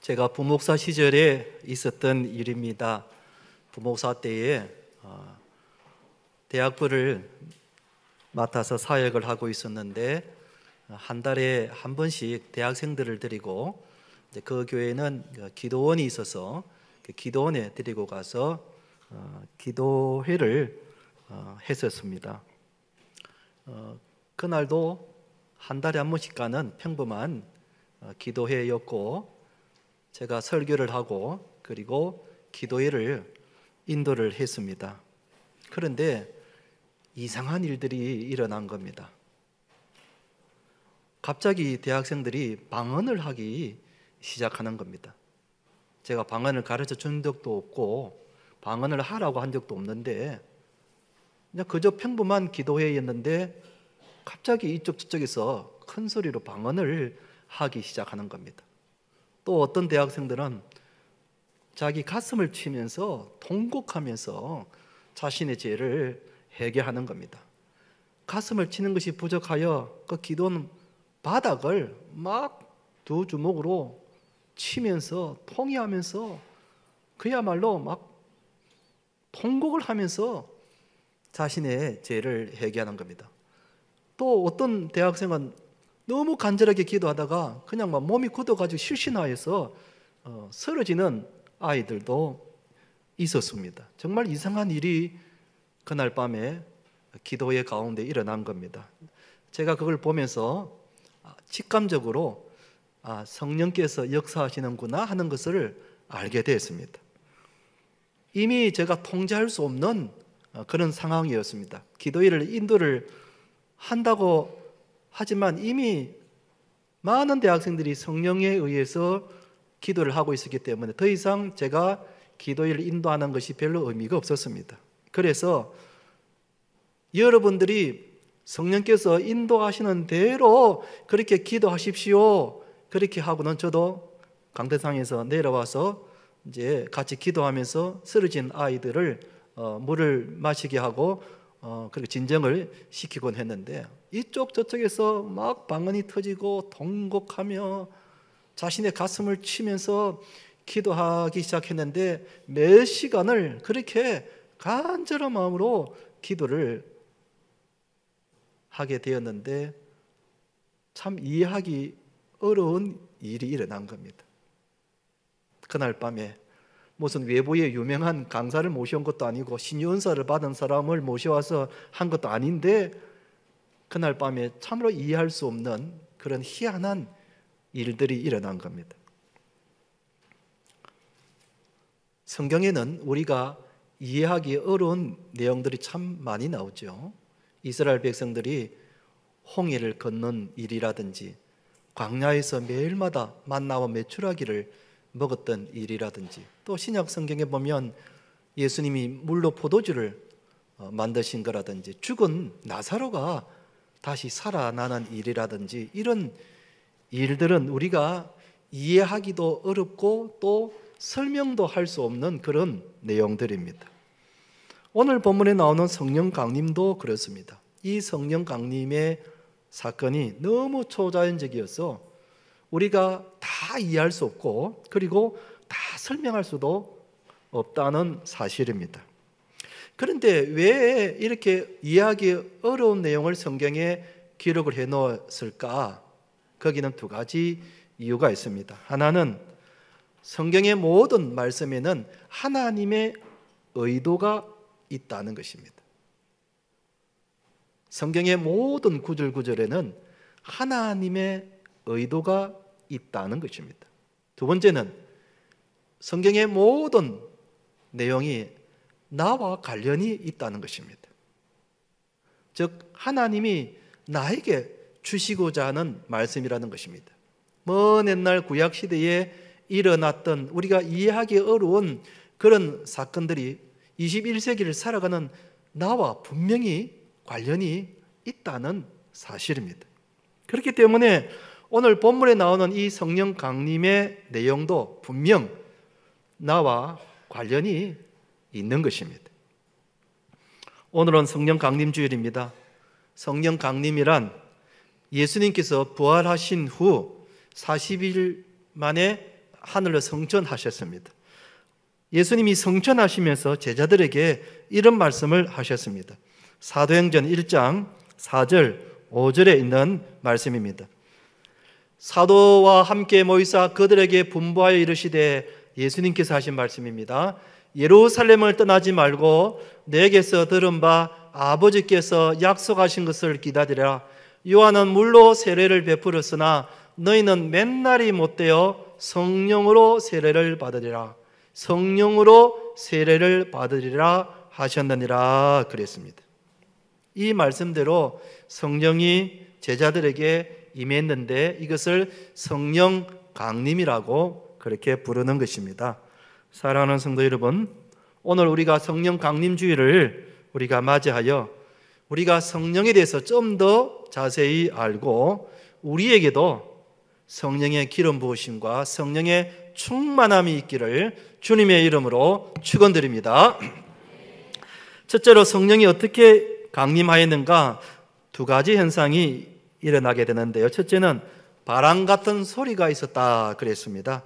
제가 부목사 시절에 있었던 일입니다. 부목사 때에 대학부를 맡아서 사역을 하고 있었는데 한 달에 한 번씩 대학생들을 데리고 그 교회는 기도원이 있어서 그 기도원에 데리고 가서 기도회를 했었습니다. 그날도 한 달에 한 번씩 가는 평범한 기도회였고 제가 설교를 하고 그리고 기도회를 인도를 했습니다. 그런데 이상한 일들이 일어난 겁니다. 갑자기 대학생들이 방언을 하기 시작하는 겁니다. 제가 방언을 가르쳐 준 적도 없고 방언을 하라고 한 적도 없는데 그냥 그저 평범한 기도회였는데 갑자기 이쪽 저쪽에서 큰 소리로 방언을 하기 시작하는 겁니다. 또 어떤 대학생들은 자기 가슴을 치면서 통곡하면서 자신의 죄를 회개하는 겁니다. 가슴을 치는 것이 부족하여 그 기도는 바닥을 막 두 주먹으로 치면서 통회하면서 그야말로 막 통곡을 하면서 자신의 죄를 회개하는 겁니다. 또 어떤 대학생은 너무 간절하게 기도하다가 그냥 막 몸이 굳어가지고 실신하여서 쓰러지는 아이들도 있었습니다. 정말 이상한 일이 그날 밤에 기도회 가운데 일어난 겁니다. 제가 그걸 보면서 직감적으로 성령께서 역사하시는구나 하는 것을 알게 되었습니다. 이미 제가 통제할 수 없는 그런 상황이었습니다. 기도회를 인도를 한다고 하지만 이미 많은 대학생들이 성령에 의해서 기도를 하고 있었기 때문에 더 이상 제가 기도회를 인도하는 것이 별로 의미가 없었습니다. 그래서 여러분들이 성령께서 인도하시는 대로 그렇게 기도하십시오. 그렇게 하고는 저도 강대상에서 내려와서 이제 같이 기도하면서 쓰러진 아이들을 물을 마시게 하고 그리고 진정을 시키곤 했는데 이쪽 저쪽에서 막 방언이 터지고 통곡하며 자신의 가슴을 치면서 기도하기 시작했는데 몇 시간을 그렇게 간절한 마음으로 기도를 하게 되었는데 참 이해하기 어려운 일이 일어난 겁니다. 그날 밤에 무슨 외부의 유명한 강사를 모셔온 것도 아니고 신유언사를 받은 사람을 모셔와서 한 것도 아닌데 그날 밤에 참으로 이해할 수 없는 그런 희한한 일들이 일어난 겁니다. 성경에는 우리가 이해하기 어려운 내용들이 참 많이 나오죠. 이스라엘 백성들이 홍해를 건넌 일이라든지 광야에서 매일마다 만나와 메추라기를 먹었던 일이라든지 또 신약 성경에 보면 예수님이 물로 포도주를 만드신 거라든지 죽은 나사로가 다시 살아나는 일이라든지 이런 일들은 우리가 이해하기도 어렵고 또 설명도 할 수 없는 그런 내용들입니다. 오늘 본문에 나오는 성령 강림도 그렇습니다. 이 성령 강림의 사건이 너무 초자연적이어서 우리가 다 이해할 수 없고 그리고 다 설명할 수도 없다는 사실입니다. 그런데 왜 이렇게 이해하기 어려운 내용을 성경에 기록을 해 놓았을까? 거기는 두 가지 이유가 있습니다. 하나는 성경의 모든 말씀에는 하나님의 의도가 있다는 것입니다. 성경의 모든 구절구절에는 하나님의 의도가 있다는 것입니다. 두 번째는 성경의 모든 내용이 나와 관련이 있다는 것입니다. 즉 하나님이 나에게 주시고자 하는 말씀이라는 것입니다. 먼 옛날 구약시대에 일어났던 우리가 이해하기 어려운 그런 사건들이 21세기를 살아가는 나와 분명히 관련이 있다는 사실입니다. 그렇기 때문에 오늘 본문에 나오는 이 성령 강림의 내용도 분명 나와 관련이 있는 것입니다. 오늘은 성령 강림 주일입니다. 성령 강림이란 예수님께서 부활하신 후 40일 만에 하늘로 성천하셨습니다. 예수님이 성천하시면서 제자들에게 이런 말씀을 하셨습니다. 사도행전 1장 4절 5절에 있는 말씀입니다. 사도와 함께 모이사 그들에게 분부하여 이르시되, 예수님께서 하신 말씀입니다. 예루살렘을 떠나지 말고 내게서 들은 바 아버지께서 약속하신 것을 기다리라. 요한은 물로 세례를 베풀었으나 너희는 맨날이 못되어 성령으로 세례를 받으리라. 성령으로 세례를 받으리라 하셨느니라 그랬습니다. 이 말씀대로 성령이 제자들에게 임했는데 이것을 성령 강림이라고 그렇게 부르는 것입니다. 사랑하는 성도 여러분, 오늘 우리가 성령 강림주일을 우리가 맞이하여 우리가 성령에 대해서 좀 더 자세히 알고 우리에게도 성령의 기름 부으심과 성령의 충만함이 있기를 주님의 이름으로 축원드립니다. 첫째로 성령이 어떻게 강림하였는가? 두 가지 현상이 일어나게 되는데요. 첫째는 바람 같은 소리가 있었다 그랬습니다.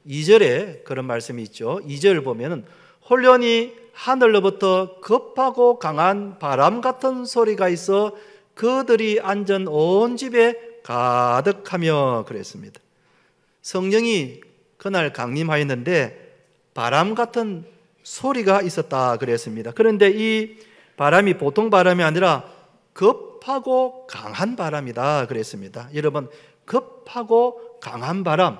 2절에 그런 말씀이 있죠. 2절 보면은 홀련히 하늘로부터 급하고 강한 바람 같은 소리가 있어 그들이 앉은 온 집에 가득하며 그랬습니다. 성령이 그날 강림하였는데 바람 같은 소리가 있었다 그랬습니다. 그런데 이 바람이 보통 바람이 아니라 급하고 강한 바람이다 그랬습니다. 여러분, 급하고 강한 바람,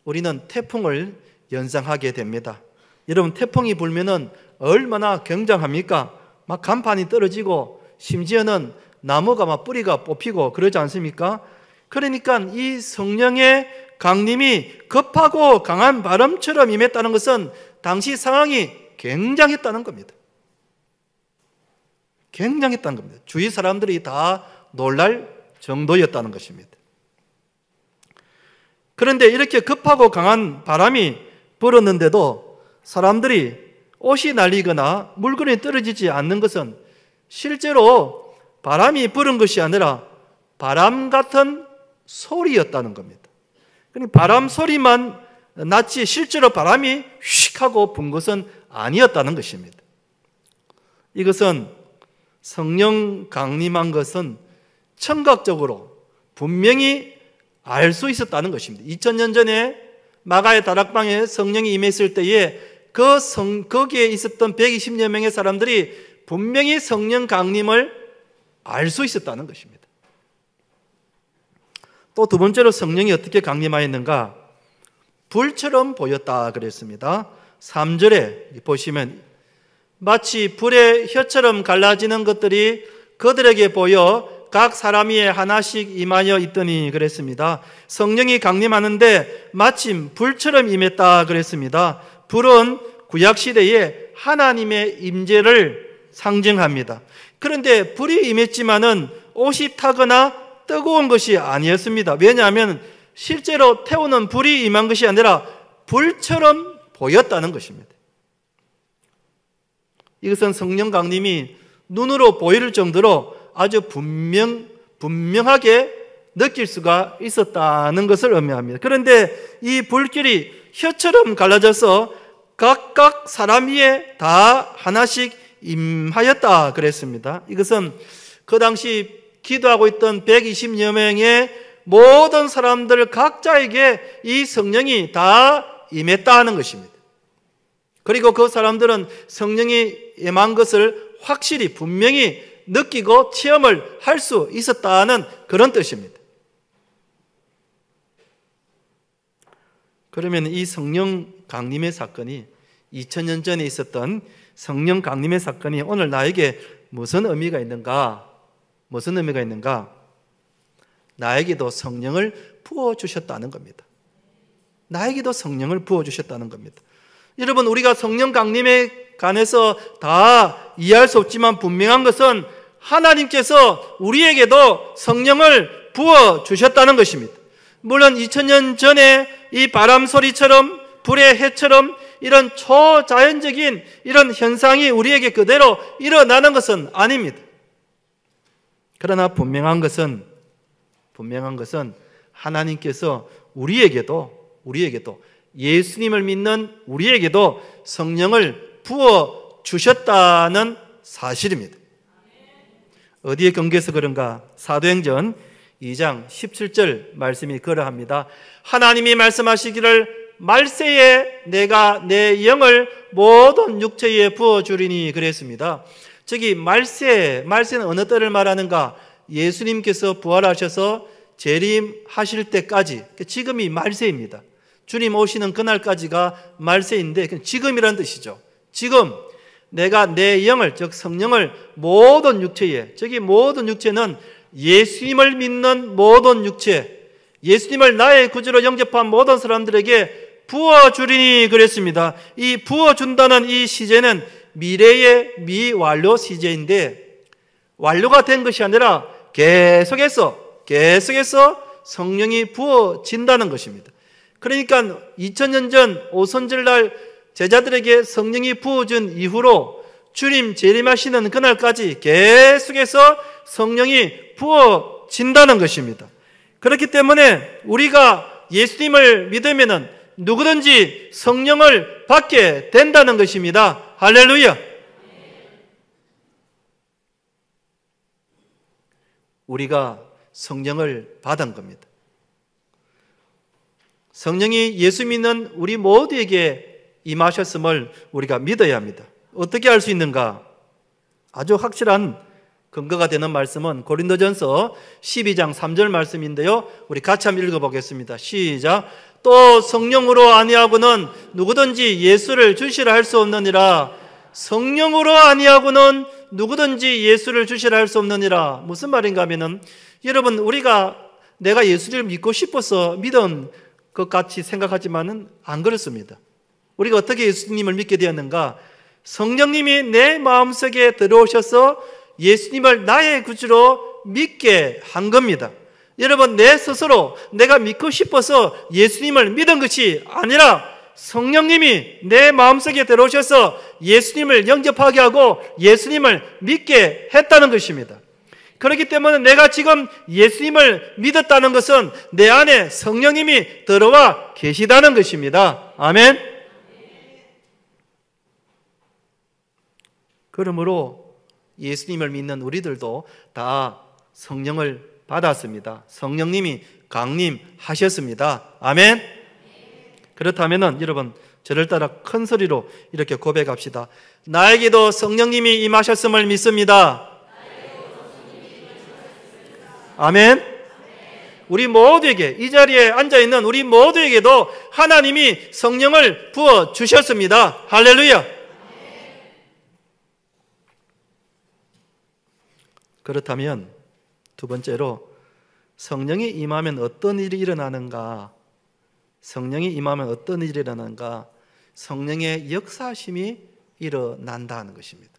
우리는 태풍을 연상하게 됩니다. 여러분, 태풍이 불면은 얼마나 굉장합니까? 막 간판이 떨어지고 심지어는 나무가 막 뿌리가 뽑히고 그러지 않습니까? 그러니까 이 성령의 강림이 급하고 강한 바람처럼 임했다는 것은 당시 상황이 굉장했다는 겁니다. 굉장했다는 겁니다. 주위 사람들이 다 놀랄 정도였다는 것입니다. 그런데 이렇게 급하고 강한 바람이 불었는데도 사람들이 옷이 날리거나 물건이 떨어지지 않는 것은 실제로 바람이 불은 것이 아니라 바람 같은 소리였다는 겁니다. 그러니까 바람 소리만 났지 실제로 바람이 휙 하고 분 것은 아니었다는 것입니다. 이것은 성령 강림한 것은 청각적으로 분명히 알 수 있었다는 것입니다. 2000년 전에 마가의 다락방에 성령이 임했을 때에 거기에 있었던 120여 명의 사람들이 분명히 성령 강림을 알 수 있었다는 것입니다. 또 두 번째로 성령이 어떻게 강림하였는가? 불처럼 보였다 그랬습니다. 3절에 보시면 마치 불의 혀처럼 갈라지는 것들이 그들에게 보여 각 사람 위에 하나씩 임하여 있더니 그랬습니다. 성령이 강림하는데 마침 불처럼 임했다 그랬습니다. 불은 구약시대에 하나님의 임재를 상징합니다. 그런데 불이 임했지만은 옷이 타거나 뜨거운 것이 아니었습니다. 왜냐하면 실제로 태우는 불이 임한 것이 아니라 불처럼 보였다는 것입니다. 이것은 성령 강림이 눈으로 보일 정도로 아주 분명하게 느낄 수가 있었다는 것을 의미합니다. 그런데 이 불길이 혀처럼 갈라져서 각각 사람 위에 다 하나씩 임하였다 그랬습니다. 이것은 그 당시 기도하고 있던 120여 명의 모든 사람들 각자에게 이 성령이 다 임했다 하는 것입니다. 그리고 그 사람들은 성령이 임한 것을 확실히 분명히 느끼고 체험을 할 수 있었다는 그런 뜻입니다. 그러면 이 성령 강림의 사건이 2000년 전에 있었던 성령 강림의 사건이 오늘 나에게 무슨 의미가 있는가? 무슨 의미가 있는가? 나에게도 성령을 부어주셨다는 겁니다. 나에게도 성령을 부어주셨다는 겁니다. 여러분, 우리가 성령 강림에 관해서 다 이해할 수 없지만 분명한 것은 하나님께서 우리에게도 성령을 부어주셨다는 것입니다. 물론 2000년 전에 이 바람 소리처럼 불의 해처럼 이런 초자연적인 이런 현상이 우리에게 그대로 일어나는 것은 아닙니다. 그러나 분명한 것은 하나님께서 우리에게도 예수님을 믿는 우리에게도 성령을 부어 주셨다는 사실입니다. 어디에 근거해서 그런가? 사도행전 2장 17절 말씀이 그러합니다. 하나님이 말씀하시기를 말세에 내가 내 영을 모든 육체에 부어주리니 그랬습니다. 저기 말세는 어느 때를 말하는가? 예수님께서 부활하셔서 재림하실 때까지, 지금이 말세입니다. 주님 오시는 그날까지가 말세인데 지금이란 뜻이죠. 지금 내가 내 영을, 즉 성령을 모든 육체에, 저기 모든 육체는 예수님을 믿는 모든 육체, 예수님을 나의 구주로 영접한 모든 사람들에게 부어주리니 그랬습니다. 이 부어준다는 이 시제는 미래의 미완료 시제인데, 완료가 된 것이 아니라 계속해서 성령이 부어진다는 것입니다. 그러니까 2000년 전 오순절날 제자들에게 성령이 부어준 이후로 주님 재림하시는 그날까지 계속해서 성령이 부어진다는 것입니다. 그렇기 때문에 우리가 예수님을 믿으면은 누구든지 성령을 받게 된다는 것입니다. 할렐루야. 우리가 성령을 받은 겁니다. 성령이 예수 믿는 우리 모두에게 임하셨음을 우리가 믿어야 합니다. 어떻게 알 수 있는가? 아주 확실한 근거가 되는 말씀은 고린도전서 12장 3절 말씀인데요, 우리 같이 한번 읽어보겠습니다. 시작. 또 성령으로 아니하고는 누구든지 예수를 주시라 할 수 없느니라. 성령으로 아니하고는 누구든지 예수를 주시라 할 수 없느니라. 무슨 말인가 하면은, 여러분, 내가 예수를 믿고 싶어서 믿은 것 같이 생각하지만은 안 그렇습니다. 우리가 어떻게 예수님을 믿게 되었는가? 성령님이 내 마음속에 들어오셔서 예수님을 나의 구주로 믿게 한 겁니다. 여러분, 내 스스로 내가 믿고 싶어서 예수님을 믿은 것이 아니라 성령님이 내 마음속에 들어오셔서 예수님을 영접하게 하고 예수님을 믿게 했다는 것입니다. 그렇기 때문에 내가 지금 예수님을 믿었다는 것은 내 안에 성령님이 들어와 계시다는 것입니다. 아멘. 그러므로 예수님을 믿는 우리들도 다 성령을 받았습니다. 성령님이 강림하셨습니다. 아멘. 그렇다면 여러분, 저를 따라 큰 소리로 이렇게 고백합시다. 나에게도 성령님이 임하셨음을 믿습니다. 아멘. 우리 모두에게, 이 자리에 앉아있는 우리 모두에게도 하나님이 성령을 부어주셨습니다. 할렐루야. 그렇다면 두 번째로, 성령이 임하면 어떤 일이 일어나는가? 성령이 임하면 어떤 일이 일어나는가? 성령의 역사심이 일어난다는 것입니다.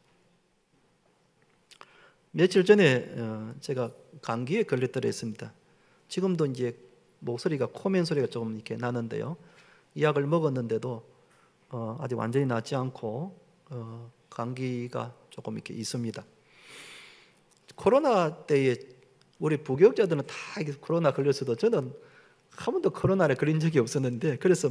며칠 전에 제가 감기에 걸렸더라 했습니다. 지금도 이제 목소리가, 코멘 소리가 조금 이렇게 나는데요, 이 약을 먹었는데도 아직 완전히 낫지 않고 감기가 조금 이렇게 있습니다. 코로나 때에 우리 부교육자들은 다 코로나 걸렸어도 저는 한 번도 코로나에 걸린 적이 없었는데, 그래서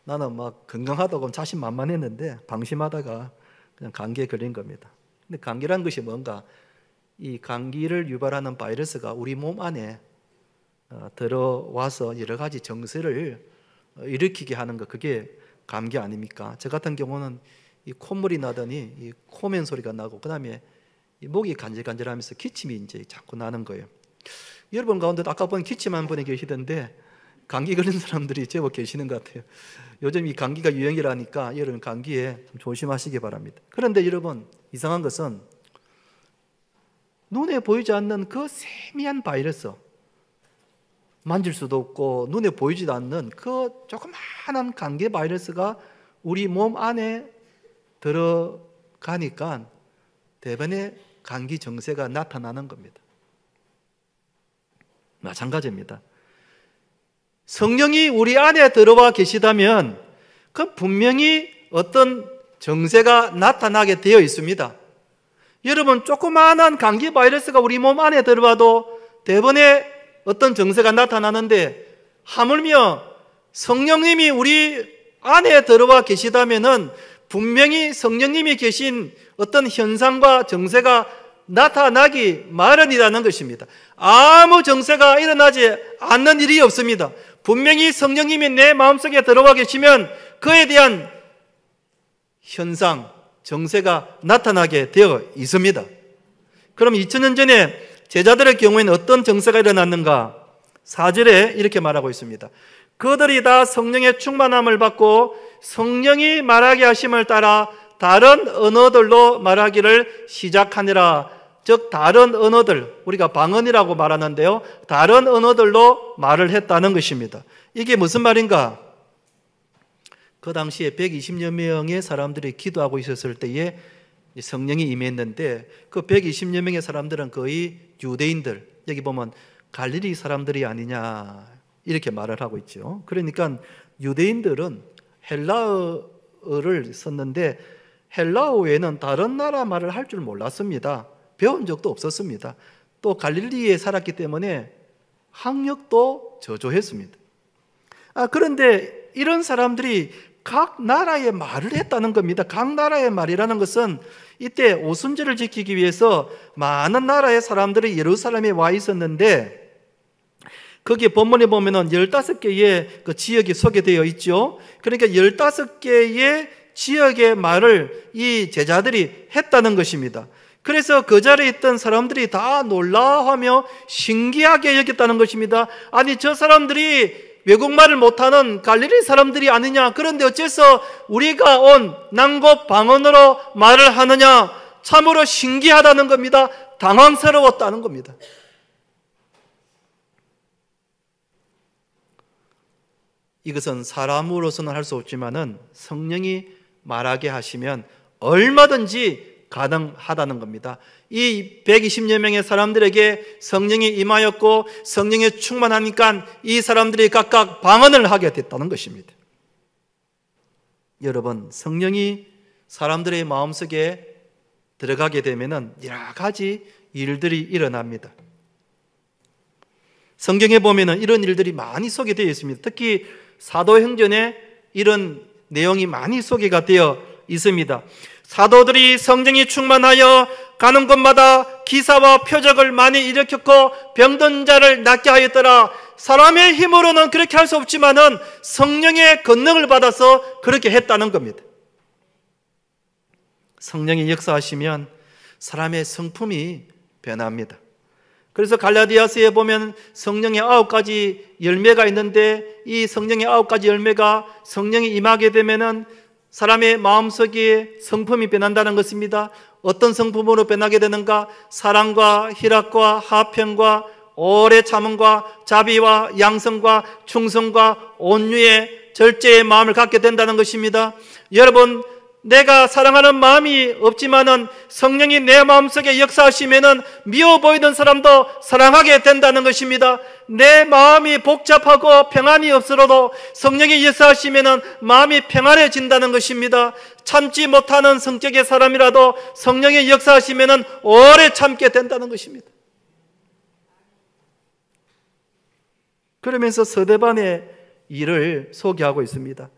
나는 건강하다고 자신만만했는데 방심하다가 그냥 감기에 걸린 겁니다. 근데 감기란 것이 뭔가, 이 감기를 유발하는 바이러스가 우리 몸 안에 들어와서 여러 가지 증세를 일으키게 하는 것, 그게 감기 아닙니까? 저 같은 경우는 이 콧물이 나더니 이 코멘 소리가 나고, 그 다음에 이 목이 간질간질하면서 기침이 이제 자꾸 나는 거예요. 여러분 가운데도 아까 본 기침한 분이 계시던데 감기 걸린 사람들이 제법 계시는 것 같아요. 요즘 이 감기가 유행이라니까 여러분 감기에 좀 조심하시기 바랍니다. 그런데 여러분, 이상한 것은 눈에 보이지 않는 그 세미한 바이러스, 만질 수도 없고 눈에 보이지도 않는 그 조그마한 감기 바이러스가 우리 몸 안에 들어가니까 대번에 감기 증세가 나타나는 겁니다. 마찬가지입니다. 성령이 우리 안에 들어와 계시다면 그 분명히 어떤 증세가 나타나게 되어 있습니다. 여러분, 조그마한 감기 바이러스가 우리 몸 안에 들어와도 대번에 어떤 증세가 나타나는데, 하물며 성령님이 우리 안에 들어와 계시다면은 분명히 성령님이 계신 어떤 현상과 정세가 나타나기 마련이라는 것입니다. 아무 정세가 일어나지 않는 일이 없습니다. 분명히 성령님이 내 마음속에 들어와 계시면 그에 대한 현상, 정세가 나타나게 되어 있습니다. 그럼 2000년 전에 제자들의 경우에는 어떤 정세가 일어났는가? 4절에 이렇게 말하고 있습니다. 그들이 다 성령의 충만함을 받고 성령이 말하게 하심을 따라 다른 언어들로 말하기를 시작하니라. 즉 다른 언어들, 우리가 방언이라고 말하는데요, 다른 언어들로 말을 했다는 것입니다. 이게 무슨 말인가? 그 당시에 120여 명의 사람들이 기도하고 있었을 때에 성령이 임했는데 그 120여 명의 사람들은 거의 유대인들, 여기 보면 갈릴리 사람들이 아니냐 이렇게 말을 하고 있죠. 그러니까 유대인들은 헬라어를 썼는데 헬라어에는 다른 나라 말을 할 줄 몰랐습니다. 배운 적도 없었습니다. 또 갈릴리에 살았기 때문에 학력도 저조했습니다. 그런데 이런 사람들이 각 나라의 말을 했다는 겁니다. 각 나라의 말이라는 것은 이때 오순절을 지키기 위해서 많은 나라의 사람들이 예루살렘에 와 있었는데 거기에 본문에 보면은 15개의 그 지역이 소개되어 있죠. 그러니까 15개의 지역의 말을 이 제자들이 했다는 것입니다. 그래서 그 자리에 있던 사람들이 다 놀라워하며 신기하게 여겼다는 것입니다. 아니 저 사람들이 외국말을 못하는 갈릴리 사람들이 아니냐, 그런데 어째서 우리가 온 남고 방언으로 말을 하느냐, 참으로 신기하다는 겁니다. 당황스러웠다는 겁니다. 이것은 사람으로서는 할 수 없지만은 성령이 말하게 하시면 얼마든지 가능하다는 겁니다. 이 120여 명의 사람들에게 성령이 임하였고 성령에 충만하니까 이 사람들이 각각 방언을 하게 됐다는 것입니다. 여러분, 성령이 사람들의 마음속에 들어가게 되면은 여러 가지 일들이 일어납니다. 성경에 보면은 이런 일들이 많이 소개되어 있습니다. 특히 사도행전에 이런 내용이 많이 소개가 되어 있습니다. 사도들이 성령이 충만하여 가는 곳마다 기사와 표적을 많이 일으켰고 병든 자를 낫게 하였더라. 사람의 힘으로는 그렇게 할 수 없지만은 성령의 권능을 받아서 그렇게 했다는 겁니다. 성령이 역사하시면 사람의 성품이 변합니다. 그래서 갈라디아서에 보면 성령의 9가지 열매가 있는데 이 성령의 9가지 열매가 성령이 임하게 되면은 사람의 마음속에 성품이 변한다는 것입니다. 어떤 성품으로 변하게 되는가? 사랑과 희락과 화평과 오래 참음과 자비와 양성과 충성과 온유의 절제의 마음을 갖게 된다는 것입니다. 여러분, 내가 사랑하는 마음이 없지만은 성령이 내 마음속에 역사하시면은 미워 보이던 사람도 사랑하게 된다는 것입니다. 내 마음이 복잡하고 평안이 없어도 성령이 역사하시면은 마음이 평안해진다는 것입니다. 참지 못하는 성격의 사람이라도 성령이 역사하시면은 오래 참게 된다는 것입니다. 그러면서 스데반의 일을 소개하고 있습니다.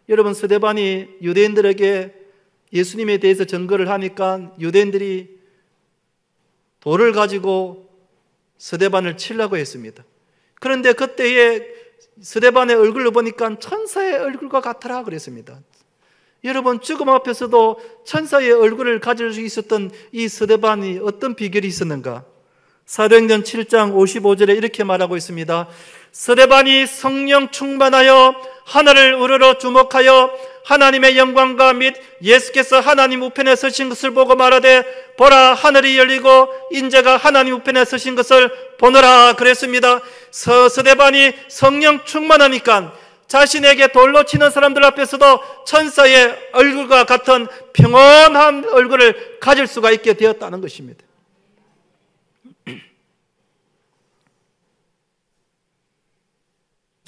여러분, 스데반이 유대인들에게 예수님에 대해서 증거를 하니까 유대인들이 돌을 가지고 스데반을 치려고 했습니다. 그런데 그때에 스데반의 얼굴을 보니까 천사의 얼굴과 같더라 그랬습니다. 여러분, 죽음 앞에서도 천사의 얼굴을 가질 수 있었던 이 스데반이 어떤 비결이 있었는가? 사도행전 7장 55절에 이렇게 말하고 있습니다. 스데반이 성령 충만하여 하늘을 우러러 주목하여 하나님의 영광과 및 예수께서 하나님 우편에 서신 것을 보고 말하되 보라, 하늘이 열리고 인자가 하나님 우편에 서신 것을 보노라 그랬습니다. 스데반이 성령 충만하니까 자신에게 돌로 치는 사람들 앞에서도 천사의 얼굴과 같은 평온한 얼굴을 가질 수가 있게 되었다는 것입니다.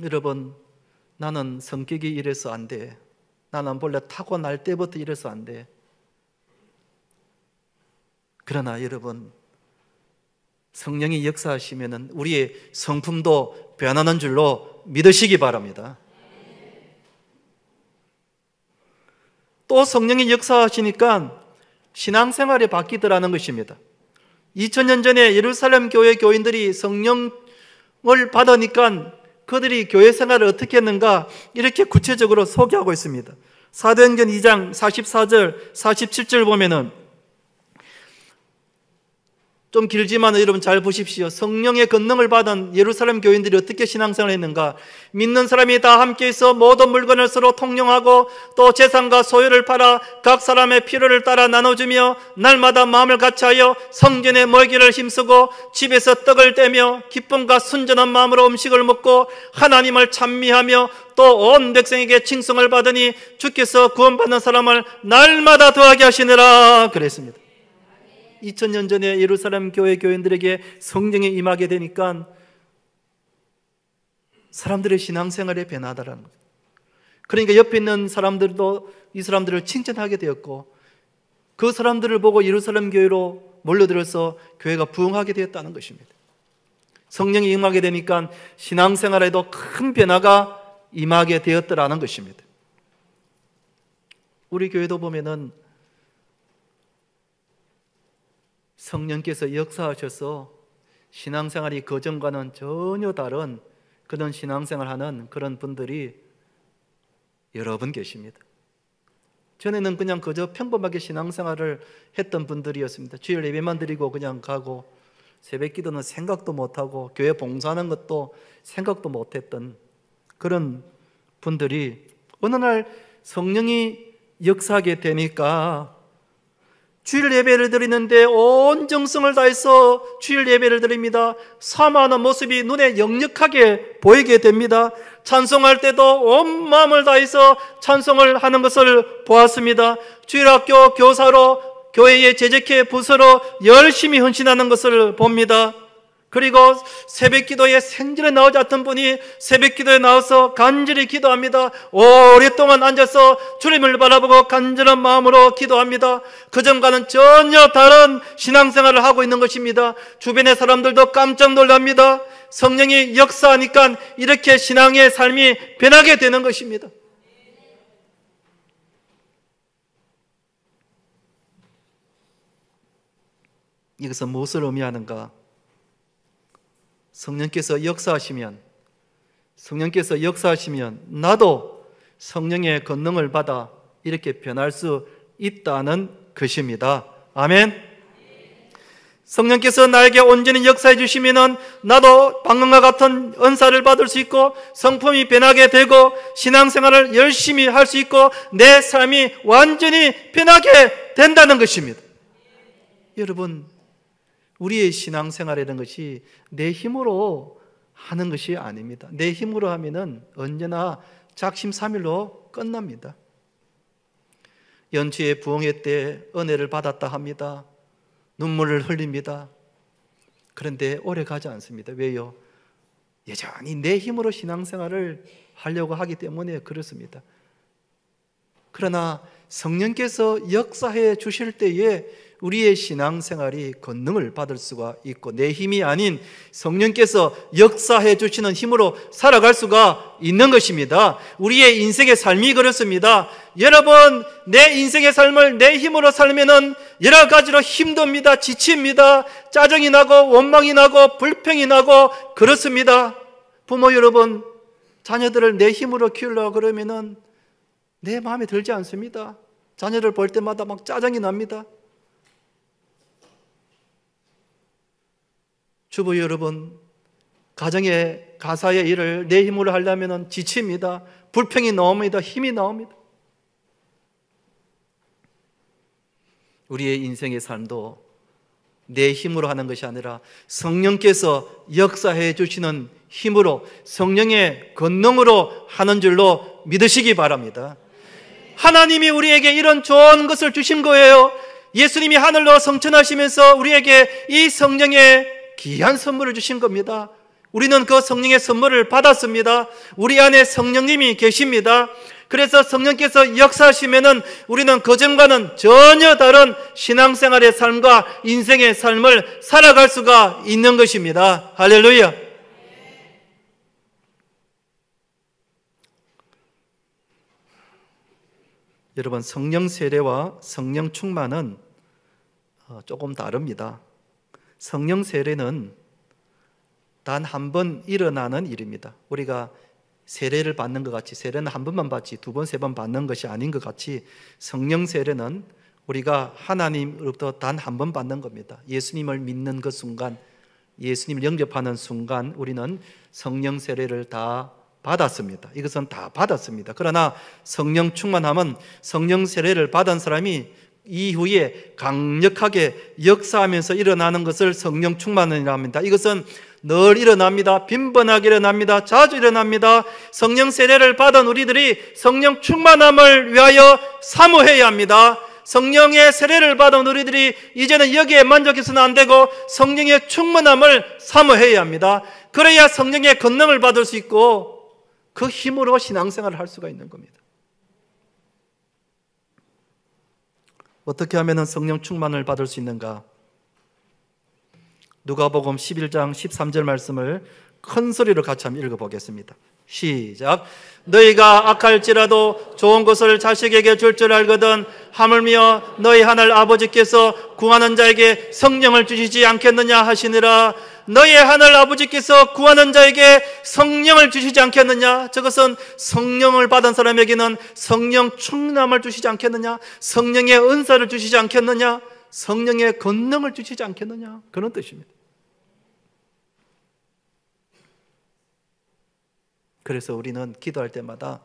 여러분, 나는 성격이 이래서 안 돼. 나는 본래 타고날 때부터 이래서 안 돼. 그러나 여러분, 성령이 역사하시면 우리의 성품도 변하는 줄로 믿으시기 바랍니다. 또 성령이 역사하시니까 신앙생활이 바뀌더라는 것입니다. 2000년 전에 예루살렘 교회 교인들이 성령을 받으니까 그들이 교회 생활을 어떻게 했는가 이렇게 구체적으로 소개하고 있습니다. 사도행전 2장 44절 47절 보면은 좀 길지만 여러분 잘 보십시오. 성령의 권능을 받은 예루살렘 교인들이 어떻게 신앙생활을 했는가? 믿는 사람이 다 함께 있어 모든 물건을 서로 통용하고 또 재산과 소유를 팔아 각 사람의 필요를 따라 나눠주며 날마다 마음을 같이하여 성전에 모이기를 힘쓰고 집에서 떡을 떼며 기쁨과 순전한 마음으로 음식을 먹고 하나님을 찬미하며 또 온 백성에게 칭송을 받으니 주께서 구원받는 사람을 날마다 더하게 하시느라 그랬습니다. 2000년 전에 예루살렘 교회 교인들에게 성령이 임하게 되니까 사람들의 신앙생활에 변하다라는 거예요. 그러니까 옆에 있는 사람들도 이 사람들을 칭찬하게 되었고 그 사람들을 보고 예루살렘 교회로 몰려들어서 교회가 부흥하게 되었다는 것입니다. 성령이 임하게 되니까 신앙생활에도 큰 변화가 임하게 되었더라는 것입니다. 우리 교회도 보면은 성령께서 역사하셔서 신앙생활이 그전과는 전혀 다른 그런 신앙생활을 하는 그런 분들이 여러 분 계십니다. 전에는 그냥 그저 평범하게 신앙생활을 했던 분들이었습니다. 주일 예배만 드리고 그냥 가고 새벽 기도는 생각도 못하고 교회 봉사하는 것도 생각도 못했던 그런 분들이 어느 날 성령이 역사하게 되니까 주일 예배를 드리는데 온 정성을 다해서 주일 예배를 드립니다. 사모하는 모습이 눈에 역력하게 보이게 됩니다. 찬송할 때도 온 마음을 다해서 찬송을 하는 것을 보았습니다. 주일학교 교사로 교회의 재직회 부서로 열심히 헌신하는 것을 봅니다. 그리고 새벽 기도에 생전에 나오지 않던 분이 새벽 기도에 나와서 간절히 기도합니다. 오랫동안 앉아서 주님을 바라보고 간절한 마음으로 기도합니다. 그전과는 전혀 다른 신앙생활을 하고 있는 것입니다. 주변의 사람들도 깜짝 놀랍니다. 성령이 역사하니까 이렇게 신앙의 삶이 변하게 되는 것입니다. 이것은 무엇을 의미하는가? 성령께서 역사하시면 나도 성령의 권능을 받아 이렇게 변할 수 있다는 것입니다. 아멘. 성령께서 나에게 온전히 역사해 주시면 나도 방금과 같은 은사를 받을 수 있고 성품이 변하게 되고 신앙생활을 열심히 할 수 있고 내 삶이 완전히 변하게 된다는 것입니다. 여러분, 우리의 신앙생활이라는 것이 내 힘으로 하는 것이 아닙니다. 내 힘으로 하면은 언제나 작심삼일로 끝납니다. 연초에 부흥회 때 은혜를 받았다 합니다. 눈물을 흘립니다. 그런데 오래 가지 않습니다. 왜요? 여전히 내 힘으로 신앙생활을 하려고 하기 때문에 그렇습니다. 그러나 성령께서 역사해 주실 때에 우리의 신앙생활이 권능을 받을 수가 있고 내 힘이 아닌 성령께서 역사해 주시는 힘으로 살아갈 수가 있는 것입니다. 우리의 인생의 삶이 그렇습니다. 여러분, 내 인생의 삶을 내 힘으로 살면은 여러 가지로 힘듭니다. 지칩니다. 짜증이 나고 원망이 나고 불평이 나고 그렇습니다. 부모 여러분, 자녀들을 내 힘으로 키우려고 그러면은 내 마음에 들지 않습니다. 자녀를 볼 때마다 막 짜증이 납니다. 주부 여러분, 가정의 가사의 일을 내 힘으로 하려면 지칩니다. 불평이 나옵니다. 힘이 나옵니다. 우리의 인생의 삶도 내 힘으로 하는 것이 아니라 성령께서 역사해 주시는 힘으로 성령의 권능으로 하는 줄로 믿으시기 바랍니다. 하나님이 우리에게 이런 좋은 것을 주신 거예요. 예수님이 하늘로 성천하시면서 우리에게 이 성령의 귀한 선물을 주신 겁니다. 우리는 그 성령의 선물을 받았습니다. 우리 안에 성령님이 계십니다. 그래서 성령께서 역사하시면은 우리는 그전과는 전혀 다른 신앙생활의 삶과 인생의 삶을 살아갈 수가 있는 것입니다. 할렐루야. 여러분, 성령 세례와 성령 충만은 조금 다릅니다. 성령 세례는 단 한 번 일어나는 일입니다. 우리가 세례를 받는 것 같이, 세례는 한 번만 받지 두 번, 세 번 받는 것이 아닌 것 같이, 성령 세례는 우리가 하나님으로부터 단 한 번 받는 겁니다. 예수님을 믿는 그 순간, 예수님을 영접하는 순간 우리는 성령 세례를 다 받았습니다. 이것은 다 받았습니다. 그러나 성령 충만함은 성령 세례를 받은 사람이 이후에 강력하게 역사하면서 일어나는 것을 성령 충만이라 합니다. 이것은 늘 일어납니다. 빈번하게 일어납니다. 자주 일어납니다. 성령 세례를 받은 우리들이 성령 충만함을 위하여 사모해야 합니다. 성령의 세례를 받은 우리들이 이제는 여기에 만족해서는 안 되고 성령의 충만함을 사모해야 합니다. 그래야 성령의 권능을 받을 수 있고 그 힘으로 신앙생활을 할 수가 있는 겁니다. 어떻게 하면 성령 충만을 받을 수 있는가? 누가복음 11장 13절 말씀을 큰 소리로 같이 한번 읽어보겠습니다. 시작. 너희가 악할지라도 좋은 것을 자식에게 줄 줄 알거든 하물며 너희 하늘 아버지께서 구하는 자에게 성령을 주시지 않겠느냐 하시니라. 너희 하늘 아버지께서 구하는 자에게 성령을 주시지 않겠느냐? 저것은 성령을 받은 사람에게는 성령 충만함을 주시지 않겠느냐? 성령의 은사를 주시지 않겠느냐? 성령의 권능을 주시지 않겠느냐? 그런 뜻입니다. 그래서 우리는 기도할 때마다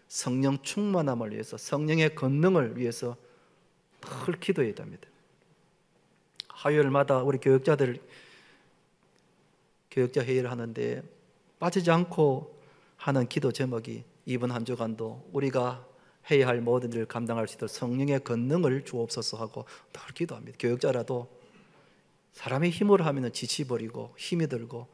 성령 충만함을 위해서, 성령의 권능을 위해서 늘 기도해야 됩니다. 화요일마다 우리 교역자 회의를 하는데 빠지지 않고 하는 기도 제목이 이번 한 주간도 우리가 해야 할 모든 일을 감당할 수 있도록 성령의 권능을 주옵소서 하고 늘 기도합니다. 교역자라도 사람의 힘으로 하면 지치버리고 힘이 들고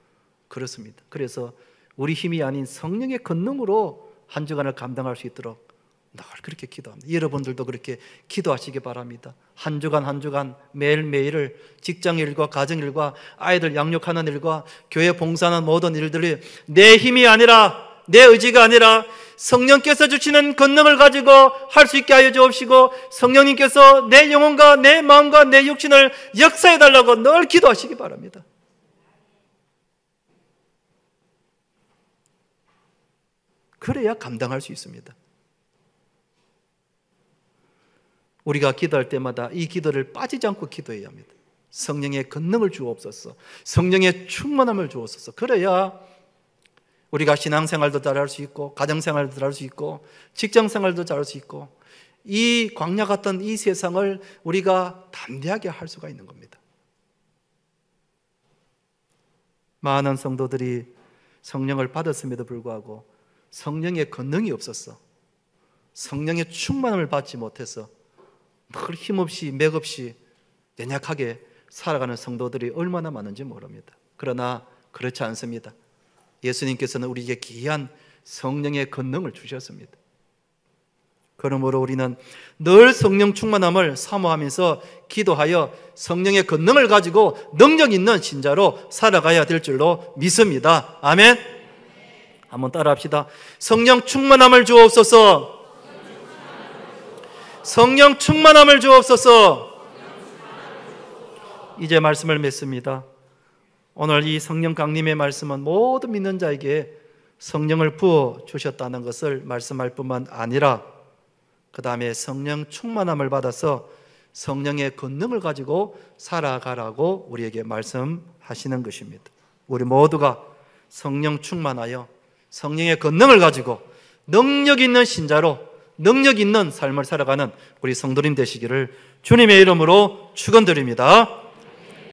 그렇습니다. 그래서 우리 힘이 아닌 성령의 권능으로 한 주간을 감당할 수 있도록 늘 그렇게 기도합니다. 여러분들도 그렇게 기도하시기 바랍니다. 한 주간 한 주간 매일매일을 직장일과 가정일과 아이들 양육하는 일과 교회 봉사하는 모든 일들이 내 힘이 아니라, 내 의지가 아니라 성령께서 주시는 권능을 가지고 할 수 있게 하여 주옵시고 성령님께서 내 영혼과 내 마음과 내 육신을 역사해 달라고 늘 기도하시기 바랍니다. 그래야 감당할 수 있습니다. 우리가 기도할 때마다 이 기도를 빠지지 않고 기도해야 합니다. 성령의 권능을 주옵소서, 성령의 충만함을 주옵소서. 그래야 우리가 신앙생활도 잘할 수 있고 가정생활도 잘할 수 있고 직장생활도 잘할 수 있고 이 광야 같은 이 세상을 우리가 담대하게 할 수가 있는 겁니다. 많은 성도들이 성령을 받았음에도 불구하고 성령의 권능이 없었어, 성령의 충만함을 받지 못해서 늘 힘없이 맥없이 연약하게 살아가는 성도들이 얼마나 많은지 모릅니다. 그러나 그렇지 않습니다. 예수님께서는 우리에게 귀한 성령의 권능을 주셨습니다. 그러므로 우리는 늘 성령 충만함을 사모하면서 기도하여 성령의 권능을 가지고 능력 있는 신자로 살아가야 될 줄로 믿습니다. 아멘. 한번 따라합시다. 성령 충만함을 주옵소서. 성령 충만함을 주옵소서. 이제 말씀을 맺습니다. 오늘 이 성령 강림의 말씀은 모든 믿는 자에게 성령을 부어 주셨다는 것을 말씀할 뿐만 아니라 그 다음에 성령 충만함을 받아서 성령의 권능을 가지고 살아가라고 우리에게 말씀하시는 것입니다. 우리 모두가 성령 충만하여 성령의 권능을 가지고 능력 있는 신자로 능력 있는 삶을 살아가는 우리 성도님 되시기를 주님의 이름으로 축원드립니다.